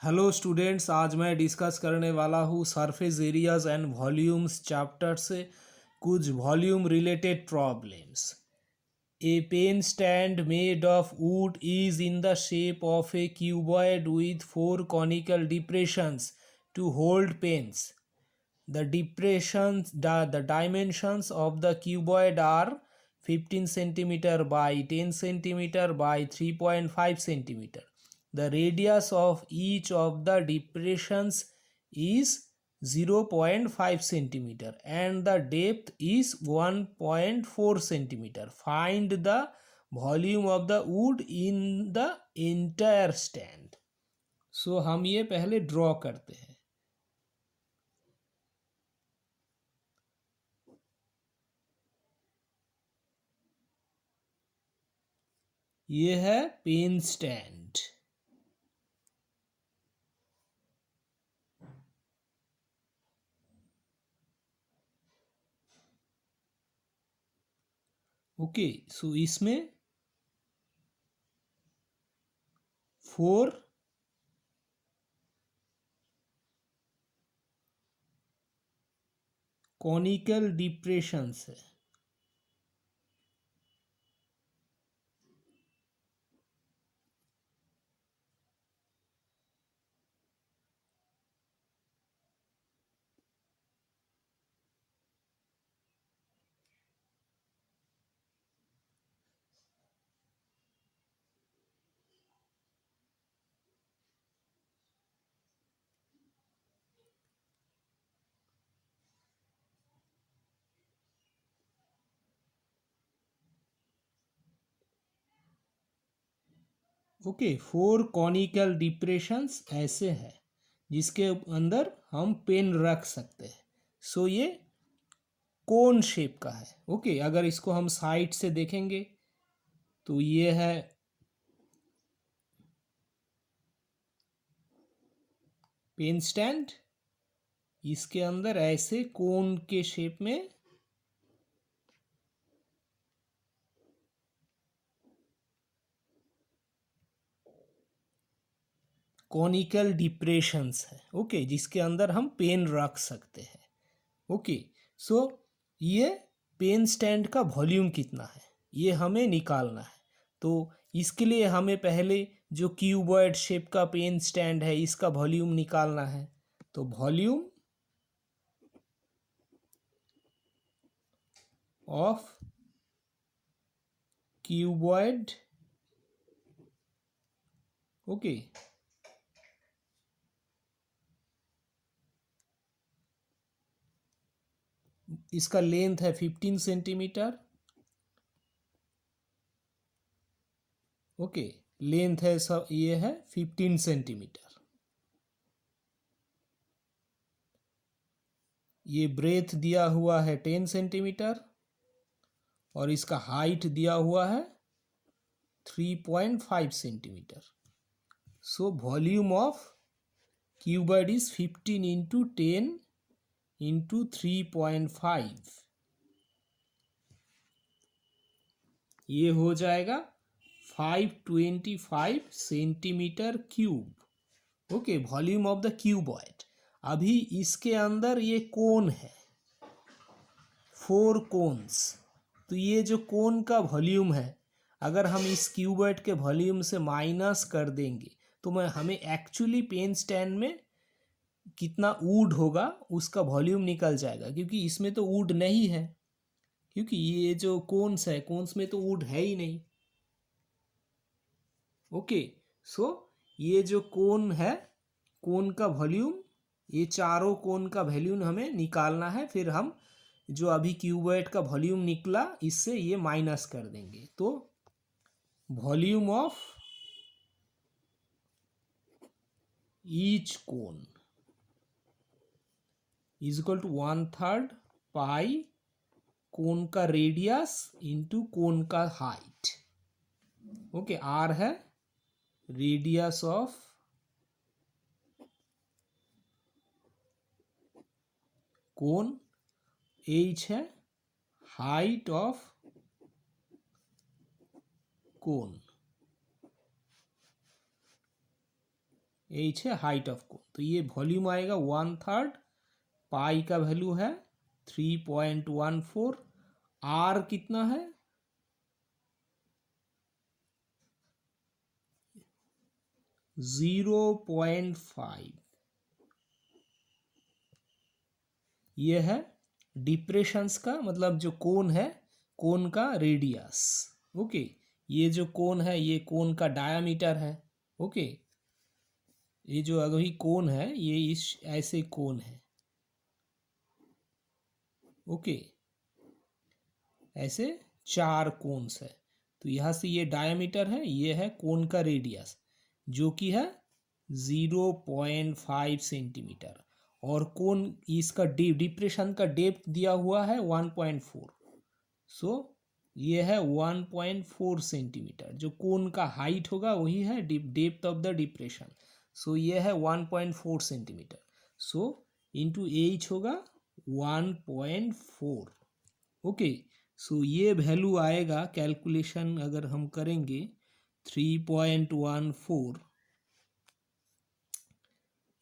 Hello students, आज मैं discuss करने वाला हूँ surface areas and volumes chapter से कुछ volume related problems. A pen stand made of wood is in the shape of a cuboid with 4 conical depressions to hold pens. The dimensions of the cuboid are 15 centimeter by 10 centimeter by 3.5 centimeter. The radius of each of the depressions is 0.5 centimeter and the depth is 1.4 centimeter. Find the volume of the wood in the entire stand. So हम ये पहले draw करते हैं। ये है pen stand. Okay, सो इसमें 4 conical depressions है। Okay, 4 conical depressions ऐसे हैं जिसके अंदर हम पेन रख सकते हैं। सो ये कोन शेप का है। ओके, अगर इसको हम साइड से देखेंगे तो ये है पेन स्टैंड। इसके अंदर ऐसे कोन के शेप में कॉनिकल डिप्रेशंस है। ओके, जिसके अंदर हम पेन रख सकते हैं। ओके, सो ये पेन स्टैंड का वॉल्यूम कितना है ये हमें निकालना है। तो इसके लिए हमें पहले जो क्यूबॉइड शेप का पेन स्टैंड है इसका वॉल्यूम निकालना है। तो वॉल्यूम ऑफ क्यूबॉइड, ओके, इसका लेंथ है 15 सेंटीमीटर। ओके, लेंथ है सब ये है 15 सेंटीमीटर। ये ब्रेथ दिया हुआ है 10 सेंटीमीटर और इसका हाइट दिया हुआ है 3.5 centimetre. So volume of cuboid is 15 into 10 into 3.5। ये हो जाएगा 525 centimetre cube. Okay, volume of the cuboid. अभी इसके अंदर ये कोन है, 4 कोन्स। तो ये जो कोन का वॉल्यूम है अगर हम इस क्यूबॉइड के वॉल्यूम से माइनस कर देंगे तो हमें एक्चुअली पेन स्टैंड में कितना वुड होगा उसका वॉल्यूम निकल जाएगा, क्योंकि इसमें तो वुड नहीं है, क्योंकि ये जो कोन्स है कोन्स में तो वुड है ही नहीं। ओके, सो ये जो कोन है कोन का वॉल्यूम, ये चारों कोन का वॉल्यूम हमें निकालना है। फिर हम जो अभी क्यूबॉइड का वॉल्यूम निकला इससे ये माइनस कर देंगे। तो volume of each cone is equal to 1/3 pi cone का रेडियस इंटू कोन का हाइट। ओके, आर है रेडियस ऑफ कोन, एच है हाइट ऑफ कोन। एच है हाइट ऑफ कोन, तो ये वॉल्यूम आएगा 1/3, पाई का वैल्यू है 3.14, आर कितना है 0.5, ये है डिप्रेशंस का मतलब जो कोन है, कोन का रेडियस। ओके, ये जो कोन है ये कोन का डायामीटर है। ओके, ये जो अभी कोन है ये इस ऐसे कोन है। ओके, ऐसे 4 कोन्स है, तो यहाँ से ये डायामीटर है, ये है कोन का रेडियस जो कि है 0.5 सेंटीमीटर, और कोन इसका डिप्रेशन का डेप्थ दिया हुआ है 1.4, सो ये है 1.4 सेंटीमीटर। जो कोन का हाइट होगा वही है डेप्थ ऑफ द डिप्रेशन, सो ये है 1.4 सेंटीमीटर, सो इंटू एच होगा 1.4। ओके, सो ये वैल्यू आएगा, कैलकुलेशन अगर हम करेंगे 3.14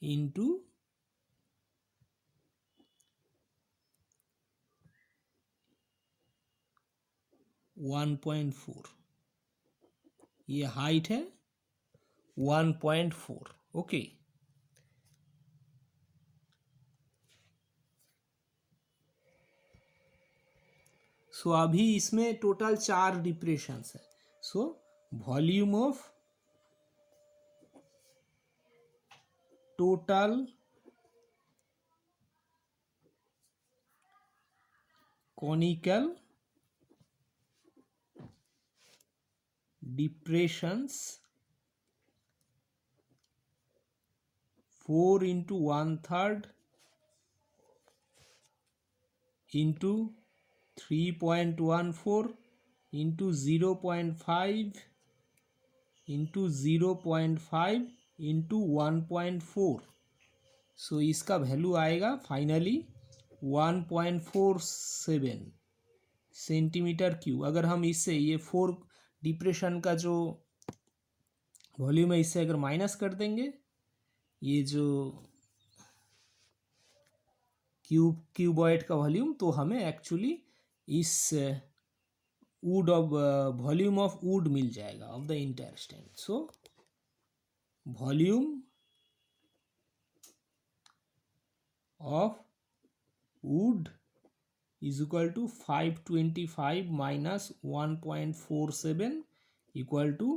इंटू 1.4, ये हाइट है 1.4। ओके, सो अभी इसमें टोटल 4 डिप्रेशंस है। सो volume of total conical depressions 4 into 1/3 into 3.14 into 0.5 into 0.5 into 1.4, सो इसका वैल्यू आएगा फाइनली 1.47 सेंटीमीटर क्यूब। अगर हम इससे ये 4 डिप्रेशन का जो वॉल्यूम है इससे अगर माइनस कर देंगे, ये जो क्यूबॉइड का वॉल्यूम, तो हमें एक्चुअली इस wood of volume of wood मिल जाएगा of the entire stand. So volume of wood is equal to 525 minus 1.47 equal to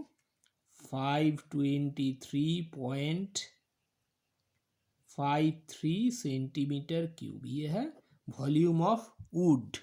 523.53 centimetre cube, ये है वॉल्यूम ऑफ वुड।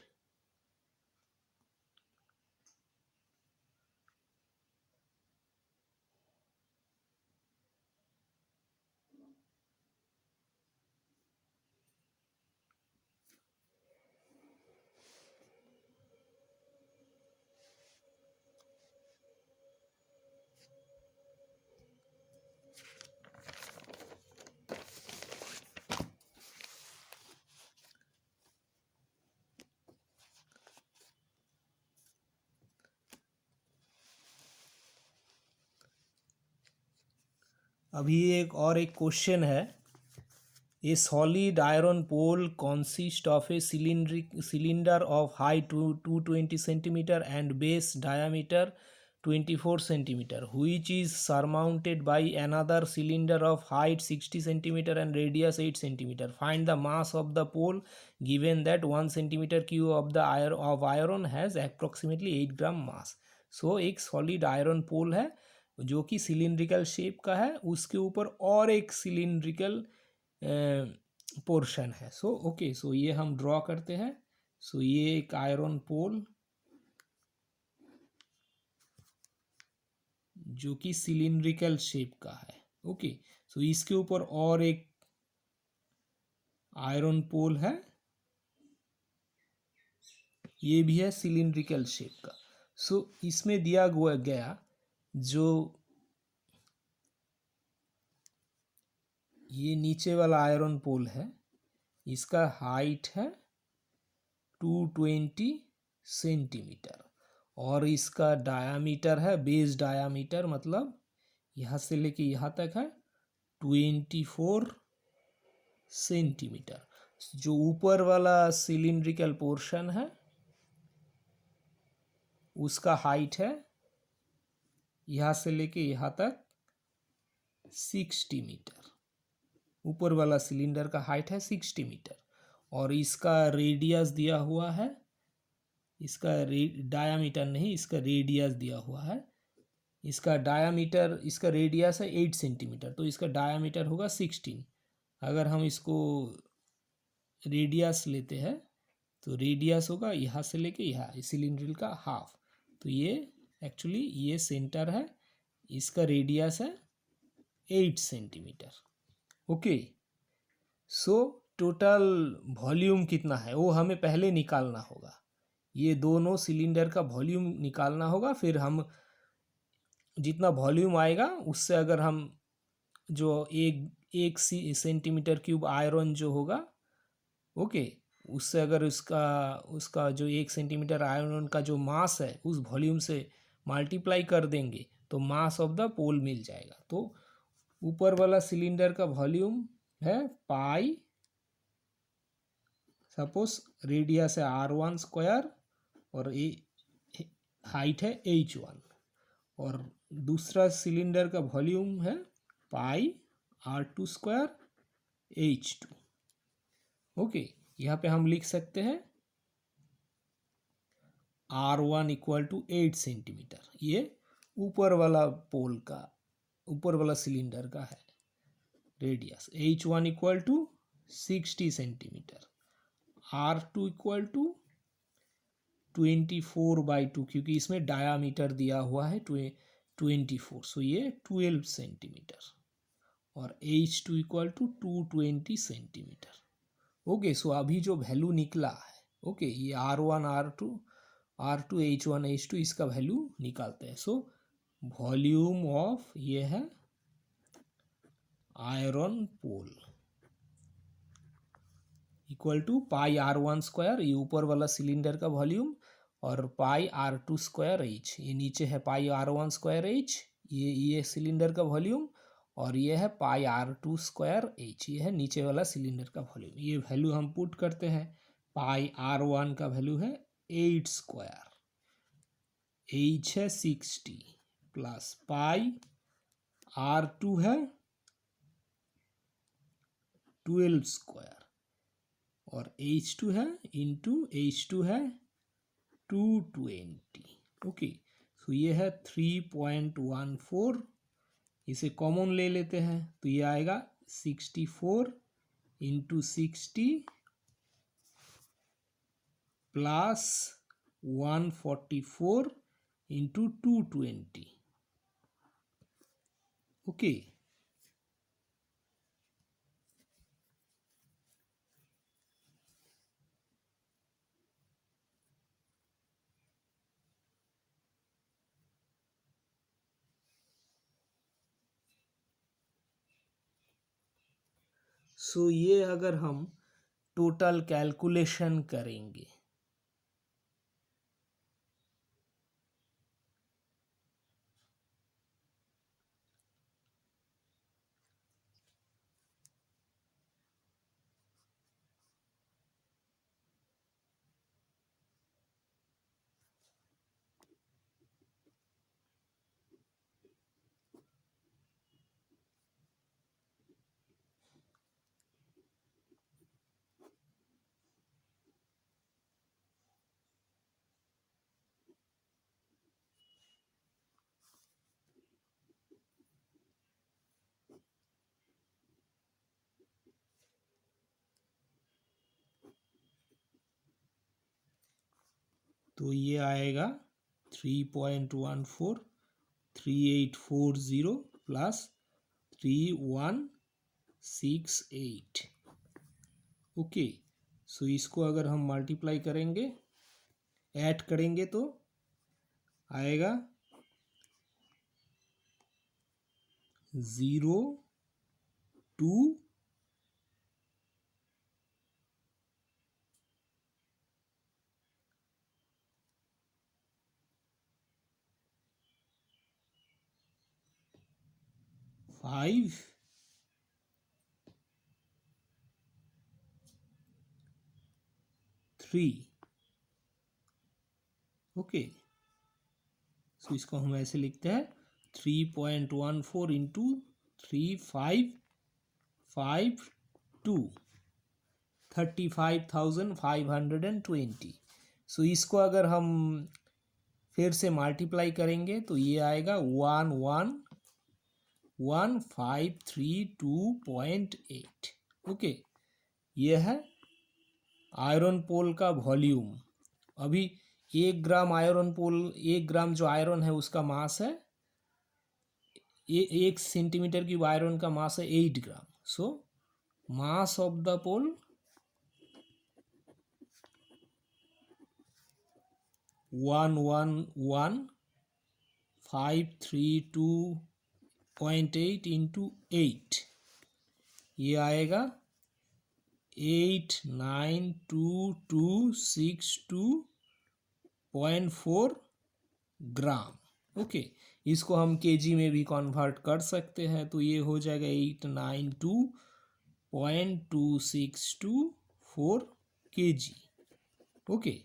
अभी एक क्वेश्चन है, a solid iron pole consist of a cylinder of height 220 centimetre and base diameter 24 centimetre which is surmounted by another cylinder of height 60 centimeter and radius 8 centimeter. Find the mass of the pole given that 1 centimeter cube of the iron has approximately 8 gram mass. So एक solid iron पोल है जो कि cylindrical shape का है, उसके ऊपर और एक सिलिंड्रिकल पोर्शन है। सो ओके, सो ये हम ड्रॉ करते हैं। सो ये एक आयरन पोल जो कि सिलिंड्रिकल शेप का है। ओके, सो इसके ऊपर और एक आयरन पोल है, ये भी है सिलिंड्रिकल शेप का। सो इसमें दिया गया जो ये नीचे वाला आयरन पोल है, इसका हाइट है 220 सेंटीमीटर और इसका डायामीटर है, बेस डायामीटर मतलब यहाँ से लेके यहाँ तक है 24 सेंटीमीटर। जो ऊपर वाला सिलिंड्रिकल पोर्शन है उसका हाइट है यहाँ से लेके यहाँ तक 60 मीटर। ऊपर वाला सिलेंडर का हाइट है 60 मीटर और इसका रेडियस दिया हुआ है, इसका डायामीटर नहीं, इसका रेडियस दिया हुआ है। इसका डायामीटर, इसका रेडियस है 8 सेंटीमीटर, तो इसका डायामीटर होगा 16। अगर हम इसको रेडियस लेते हैं तो रेडियस होगा यहाँ से लेके यहाँ सिलिंड्रिकल का हाफ। तो ये एक्चुअली ये सेंटर है, इसका रेडियस है 8 centimetre. Okay, so total volume कितना है वो हमें पहले निकालना होगा। ये दोनों सिलेंडर का वॉल्यूम निकालना होगा, फिर हम जितना वॉल्यूम आएगा उससे अगर हम जो एक सेंटीमीटर क्यूब आयरन जो होगा, ओके, उससे अगर उसका जो 1 सेंटीमीटर आयरन का जो मास है उस वॉल्यूम से मल्टीप्लाई कर देंगे तो मास ऑफ द पोल मिल जाएगा। तो ऊपर वाला सिलेंडर का वॉल्यूम है पाई, सपोज रेडियस है R1 स्क्वायर और हाइट है H1, और दूसरा सिलेंडर का वॉल्यूम है पाई R2 स्क्वायर H2। ओके, यहाँ पे हम लिख सकते हैं R1 इक्वल टू 8 सेंटीमीटर, ये ऊपर वाला पोल का, ऊपर वाला सिलेंडर का है radius. H1 equal to 60 centimetre, R2 equal to 24/2, क्योंकि इसमें डायामीटर दिया हुआ है 24, सो ये 12 सेंटीमीटर, और H2 equal to 220 centimetre. Okay, so अभी जो वैल्यू निकला है, ओके, ये R1 R2 H1 H2 इसका वैल्यू निकालते हैं। सो वॉल्यूम ऑफ ये है iron pole equal to pi R1 square, ये ऊपर वाला सिलेंडर का वॉल्यूम, और पाई R2 स्क्वायर H, ये नीचे है पाई R1 स्क्वायर H, ये सिलेंडर का वॉल्यूम, और ये है पाई R2 स्क्वायर H, ये है नीचे वाला सिलेंडर का वॉल्यूम। ये वैल्यू हम पुट करते हैं। पाई R1 का वैल्यू है 8 स्क्वायर, H है 60 प्लस पाई R2 है 12 स्क्वायर और H2 है इंटू H2 है 220। ओके, सो ये है 3.14, इसे कॉमन ले लेते हैं तो ये आएगा 64 इंटू 60 प्लस 144 इंटू 220। ओके, सो ये अगर हम टोटल कैलकुलेशन करेंगे तो ये आएगा 3.14 3840 प्लस 3168। ओके, सो इसको अगर हम मल्टीप्लाई करेंगे, ऐड करेंगे तो आएगा 0 2 5 3। ओके, सो इसको हम ऐसे लिखते हैं 3.14 इंटू 3552, 35,520। सो इसको अगर हम फिर से मल्टीप्लाई करेंगे तो ये आएगा 111,532.8। ओके, ये है आयरन पोल का वॉल्यूम। अभी 1 ग्राम आयरन पोल, 1 ग्राम जो आयरन है उसका मास है, 1 सेंटीमीटर क्यूब आयरन का मास है 8 gram. So mass of the pole 111,532.8 into 8, ये आएगा 892262.4 ग्राम। ओके, इसको हम केजी में भी कन्वर्ट कर सकते हैं, तो ये हो जाएगा 892.2624 केजी। ओके,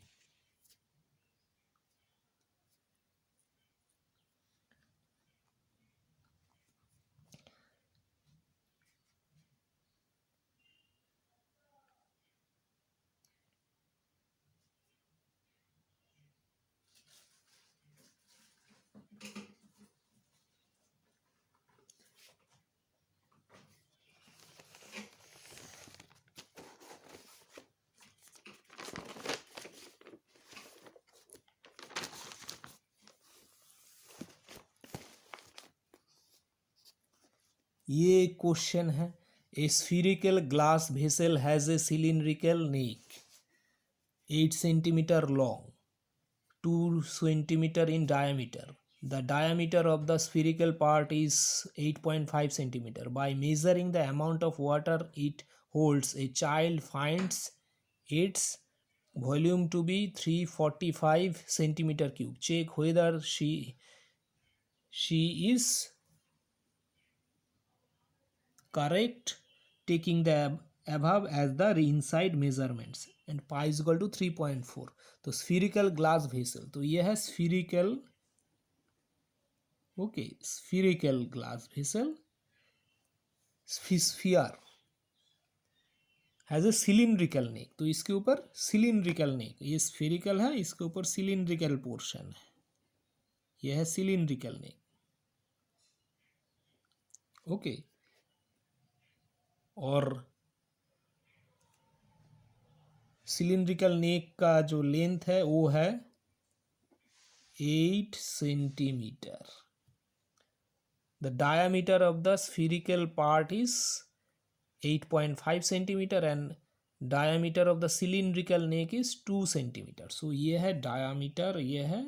ये क्वेश्चन है, a spherical glass vessel has a cylindrical neck 8 centimetre long, 2 centimeter in diameter. The diameter of the spherical part is 8.5 centimeter. By measuring the amount of water it holds, a child finds its volume to be 345 centimeter cube. Check whether she is correct, taking the above as the inside measurements, and pi is equal to 3.4. तो स्फीरिकल glass vessel, तो यह है spherical, okay, spherical glass vessel, sphere has a cylindrical neck, तो इसके ऊपर cylindrical नेक, ये स्फीरिकल है, इसके ऊपर सिलिंड्रिकल पोर्शन है, यह है सिलिंड्रिकल नेक। ओके, और सिलिंड्रिकल नेक का जो लेंथ है वो है 8 centimetre. The diameter of the spherical part is 8.5 centimetre and diameter of the cylindrical neck is 2 centimetre. So ये है डायमीटर, ये है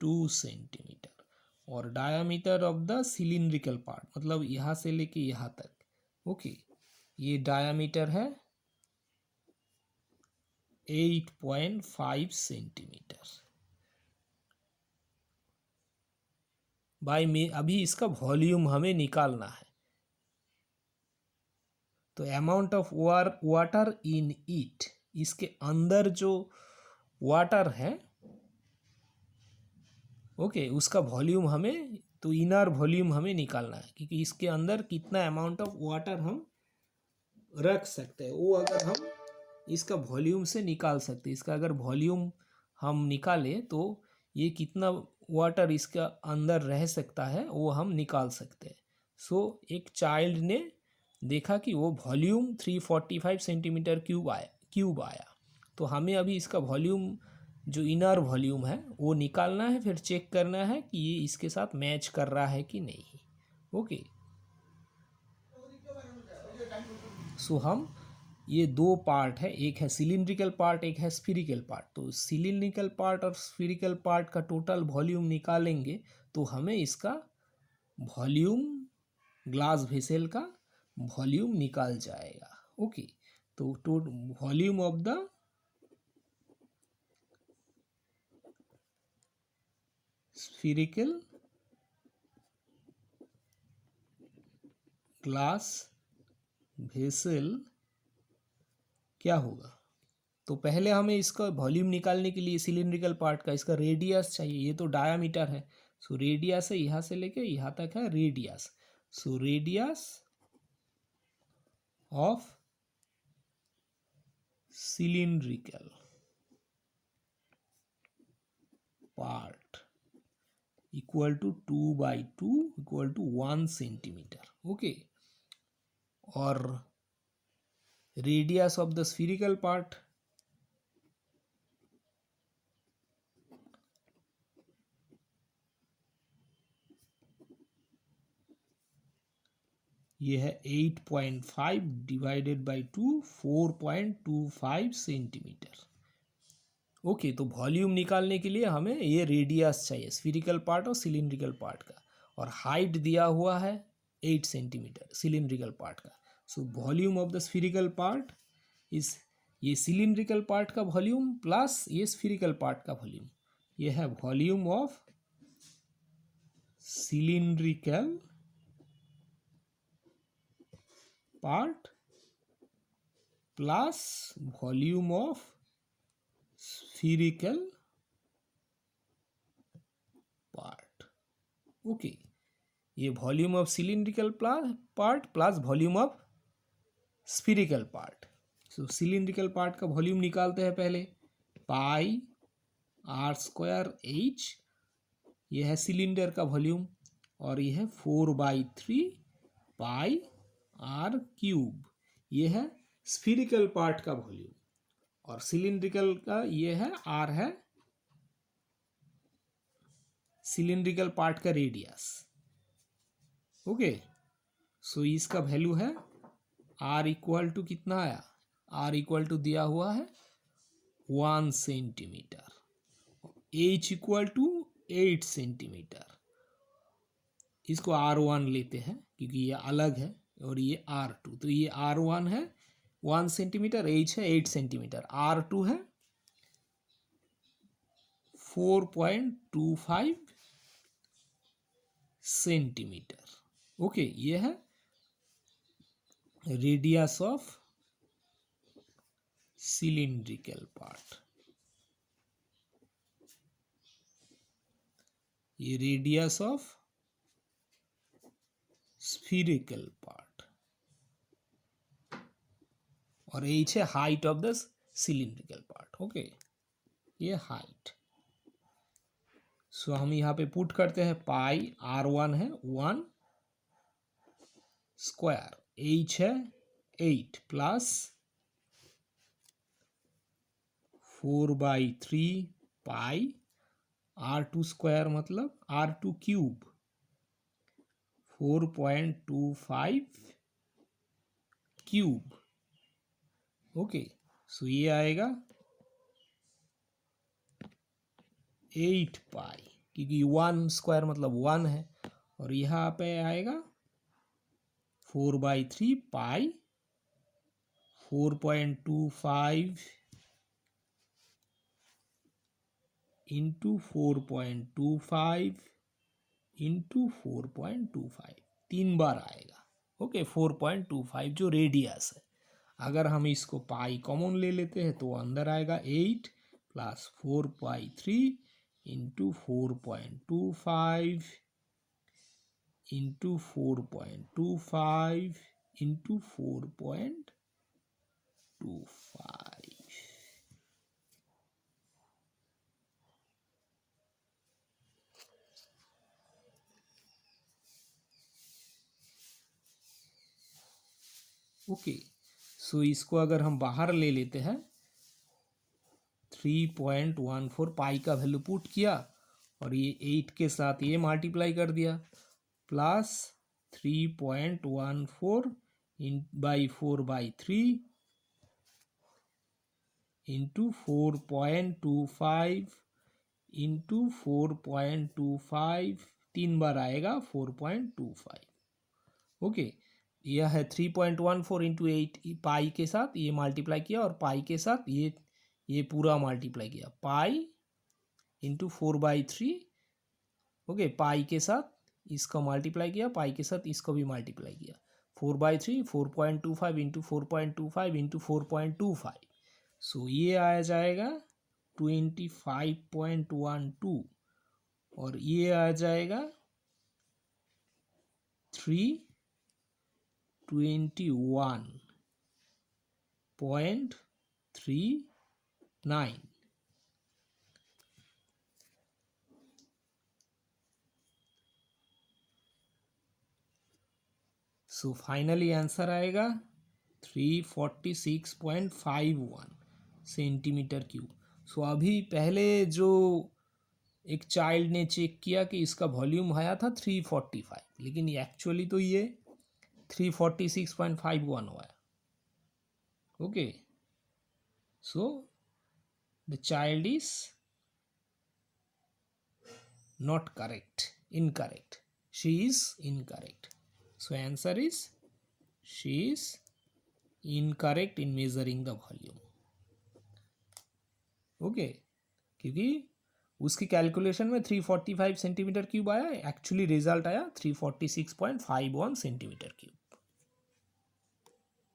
2 सेंटीमीटर, और diameter of the cylindrical part मतलब यहाँ से लेके यहाँ तक, ओके, ये डायमीटर है 8.5 सेंटीमीटर। बाय में अभी इसका वॉल्यूम हमें निकालना है, तो amount of water in it, इसके अंदर जो वाटर है, ओके, उसका वॉल्यूम हमें, तो इनर वॉल्यूम हमें निकालना है, क्योंकि इसके अंदर कितना अमाउंट ऑफ वाटर हम रख सकते हैं वो अगर हम इसका वॉल्यूम से निकाल सकते हैं। इसका अगर वॉल्यूम हम निकालें तो ये कितना वाटर इसका अंदर रह सकता है वो हम निकाल सकते हैं। सो एक चाइल्ड ने देखा कि वो वॉल्यूम 345 सेंटीमीटर क्यूब आया, तो हमें अभी इसका वॉल्यूम जो इनर वॉल्यूम है वो निकालना है, फिर चेक करना है कि ये इसके साथ मैच कर रहा है कि नहीं। ओके, सो हम ये दो पार्ट है, एक है सिलिंड्रिकल पार्ट, एक है स्फीरिकल पार्ट, तो सिलिंड्रिकल पार्ट और स्फीरिकल पार्ट का टोटल वॉल्यूम निकालेंगे तो हमें इसका वॉल्यूम, ग्लास वेसल का वॉल्यूम निकाल जाएगा। ओके, तो volume of the spherical glass vessel क्या होगा, तो पहले हमें इसका वॉल्यूम निकालने के लिए सिलिंड्रिकल पार्ट का इसका रेडियस चाहिए, ये तो डायामीटर है। सो रेडियस है यहाँ से लेके यहाँ तक है radius. So radius of cylindrical part equal to 2/2 equal to 1 centimetre. Okay, और radius of the spherical part ये है 8.5 डिवाइडेड बाई 2 4.25 सेंटीमीटर। ओके, तो वॉल्यूम निकालने के लिए हमें ये रेडियस चाहिए स्फीरिकल पार्ट और सिलिंड्रिकल पार्ट का, और हाइट दिया हुआ है 8 सेंटीमीटर सिलिंड्रिकल पार्ट का। So volume of the spherical part इस ये सिलिंड्रिकल पार्ट का वॉल्यूम प्लस ये स्फीरिकल पार्ट का वॉल्यूम, ये है volume of cylindrical part plus volume of spherical part. Okay, ये volume of cylindrical part plus volume of spherical part. So cylindrical part का volume निकालते हैं पहले, पाई r²h, ये है सिलिंडर का वॉल्यूम, और ये है 4/3 पाई r³, ये है स्फीरिकल पार्ट का वॉल्यूम, और सिलिंड्रिकल का ये है r है सिलिंड्रिकल पार्ट का रेडियस। ओके, सो इसका वैल्यू है r इक्वल टू कितना आया, r इक्वल टू दिया हुआ है 1 centimetre, h equal to 8 centimetre. इसको r1 लेते हैं क्योंकि ये अलग है, और ये r2, तो ये r1 है 1 सेंटीमीटर, h है 8 सेंटीमीटर, r2 है 4.25 सेंटीमीटर। ओके, ये है रेडियस ऑफ सिलिंड्रिकल पार्ट, ये रेडियस ऑफ स्फीरिकल पार्ट, और h है height of the cylindrical part. Okay, ये हाइट। सो हम यहाँ पे पुट करते हैं, पाई r1 है 1 स्क्वायर, h है 8 प्लस 4/3 पाई r2 स्क्वायर मतलब r2³ 4.25 क्यूब। ओके, सो ये आएगा 8 पाई, क्योंकि 1 स्क्वायर मतलब 1 है, और यहाँ पे आएगा 4/3 पाई 4.25 इंटू 4.25 इंटू 4.25, 3 बार आएगा। ओके, 4.25 जो रेडियस है। अगर हम इसको पाई कॉमन ले लेते हैं तो अंदर आएगा 8 plus 4/3 into 4.25 into 4.25 into 4.25। Okay, so इसको अगर हम बाहर ले लेते हैं 3.14 पाई का वैल्यू पुट किया, और ये 8 के साथ ये मल्टीप्लाई कर दिया, प्लस 3.14 बाई 4/3 इंटू 4.25 इंटू 4.25, 3 बार आएगा 4.25। ओके, यह है 3.14 इंटू 8 पाई के साथ ये मल्टीप्लाई किया, और पाई के साथ ये पूरा मल्टीप्लाई किया, पाई इंटू 4/3। ओके, पाई के साथ इसका मल्टीप्लाई किया, पाई के साथ इसको भी मल्टीप्लाई किया, 4/3 4.25 इंटू 4.25 इंटू 4.25, सो ये आ जाएगा 25.12 और ये आ जाएगा 321.39. सो फाइनली आंसर आएगा 346.51 सेंटीमीटर क्यूब. सो अभी पहले जो एक चाइल्ड ने चेक किया कि इसका वॉल्यूम आया था 345, लेकिन ये एक्चुअली तो ये 346.51 हुआ है. Okay, so the child is not correct, incorrect, she is incorrect. So answer is she is incorrect in measuring the volume. Okay, क्योंकि उसकी कैलकुलेशन में 345 सेंटीमीटर क्यूब आया, एक्चुअली रिजल्ट आया 346.51 सेंटीमीटर क्यूब.